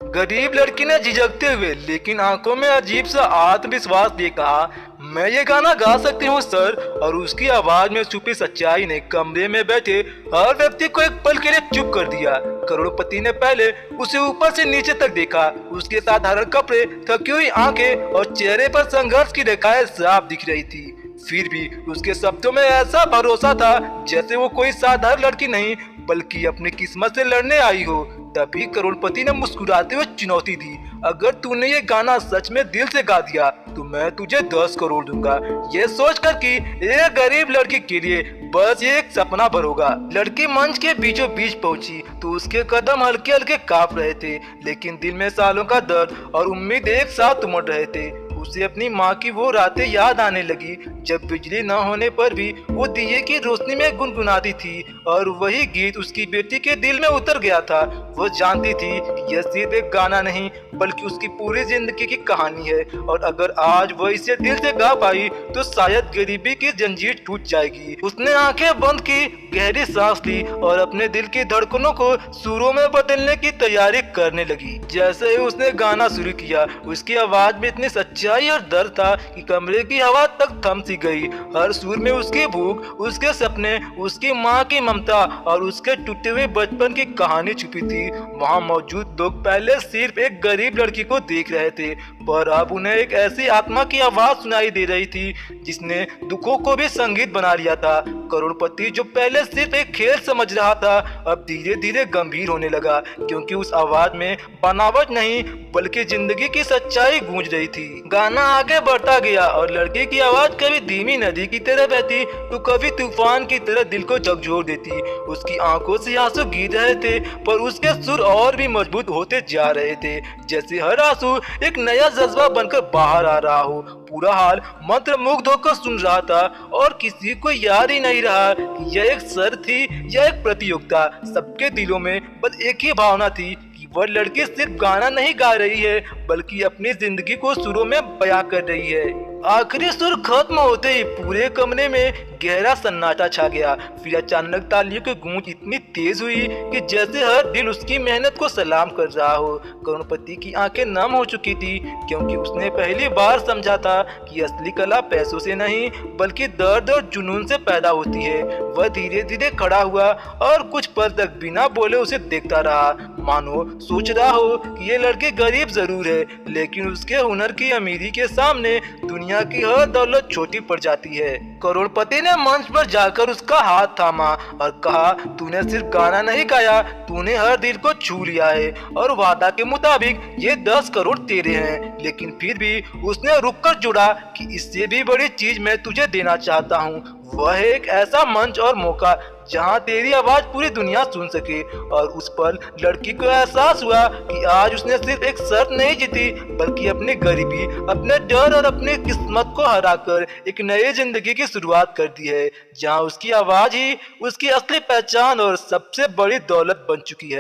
गरीब लड़की ने झिझकते हुए लेकिन आंखों में अजीब सा आत्मविश्वास लिए कहा, मैं ये गाना गा सकती हूँ सर। और उसकी आवाज में छुपी सच्चाई ने कमरे में बैठे हर व्यक्ति को एक पल के लिए चुप कर दिया। करोड़पति ने पहले उसे ऊपर से नीचे तक देखा। उसके साधारण कपड़े, थकी हुई आंखें और चेहरे पर संघर्ष की रेखाएं साफ दिख रही थी। फिर भी उसके शब्दों में ऐसा भरोसा था जैसे वो कोई साधारण लड़की नहीं बल्कि अपनी किस्मत से लड़ने आई हो। तभी करोड़पति ने मुस्कुराते हुए चुनौती दी, अगर तूने ये गाना सच में दिल से गा दिया तो मैं तुझे 10 करोड़ दूंगा। ये सोचकर कि एक गरीब लड़की के लिए बस ये एक सपना भर होगा। लड़की मंच के बीचों बीच पहुंची तो उसके कदम हल्के हल्के कांप रहे थे, लेकिन दिल में सालों का दर्द और उम्मीद एक साथ उमड़ रहे थे। उसे अपनी माँ की वो रातें याद आने लगी जब बिजली न होने पर भी वो दिए की रोशनी में गुनगुनाती थी और वही गीत उसकी बेटी के दिल में उतर गया था। वो जानती थी कि यह सिर्फ एक गाना नहीं बल्कि उसकी पूरी जिंदगी की कहानी है, और अगर आज वो इसे दिल से गा पाई तो शायद गरीबी की जंजीर टूट जाएगी। उसने आंखें बंद की, गहरी सांस ली और अपने दिल की धड़कनों को सुरों में बदलने की तैयारी करने लगी। जैसे ही उसने गाना शुरू किया उसकी आवाज में इतनी सच्चाई और दर्द था कि कमरे की हवा तक थम सी गई। हर सुर में उसकी भूख, उसके सपने, उसकी माँ की ममता और उसके टूटे हुए बचपन की कहानी छुपी थी। वहाँ मौजूद लोग पहले सिर्फ एक गरीब लड़की को देख रहे थे, पर अब उन्हें एक ऐसी आत्मा की आवाज सुनाई दे रही थी जिसने दुखों को भी संगीत बना लिया था। करोड़पति जो पहले सिर्फ एक खेल समझ रहा था अब धीरे धीरे गंभीर होने लगा, क्योंकि उस आवाज में बनावट नहीं बल्कि जिंदगी की सच्चाई गूंज रही थी। गाना आगे बढ़ता गया और लड़के की आवाज कभी धीमी नदी की तरह बहती तो कभी तूफान की तरह दिल को झकझोर देती। उसकी आंखों से आंसू गिर रहे थे पर उसके सुर और भी मजबूत होते जा रहे थे, जैसे हर आंसू एक नया जज्बा बनकर बाहर आ रहा हो। पूरा हाल मंत्रमुग्ध होकर सुन रहा था और किसी को याद ही नहीं रहा कि यह एक सर थी या एक प्रतियोगिता। सबके दिलों में बस एक ही भावना थी कि वह लड़की सिर्फ गाना नहीं गा रही है बल्कि अपनी जिंदगी को सुरों में बयां कर रही है। आखिरी सुर खत्म होते ही पूरे कमरे में गहरा सन्नाटा छा गया। फिर अचानक तालियों की गूंज इतनी तेज हुई कि जैसे हर दिल उसकी मेहनत को सलाम कर रहा हो। करोड़पति की आंखें नम हो चुकी थी, क्योंकि उसने पहली बार समझा था कि असली कला पैसों से नहीं बल्कि दर्द और जुनून से पैदा होती है। वह धीरे धीरे खड़ा हुआ और कुछ पल तक बिना बोले उसे देखता रहा, मानो सोच रहा हो कि ये लड़की गरीब जरूर है लेकिन उसके हुनर की अमीरी के सामने दुनिया की हर दौलत छोटी पड़ जाती है। करोड़पति ने मंच पर जाकर उसका हाथ थामा और कहा, तूने सिर्फ गाना नहीं गाया, तूने हर दिल को छू लिया है और वादा के मुताबिक ये 10 करोड़ तेरे हैं। लेकिन फिर भी उसने रुककर जुड़ा कि इससे भी बड़ी चीज मैं तुझे देना चाहता हूँ। वह एक ऐसा मंच और मौका जहाँ तेरी आवाज पूरी दुनिया सुन सके। और उस पर लड़की को एहसास हुआ कि आज उसने सिर्फ एक शर्त नहीं जीती बल्कि अपनी गरीबी, अपने डर और अपनी किस्मत को हराकर एक नई जिंदगी की शुरुआत कर दी है, जहाँ उसकी आवाज ही उसकी असली पहचान और सबसे बड़ी दौलत बन चुकी है।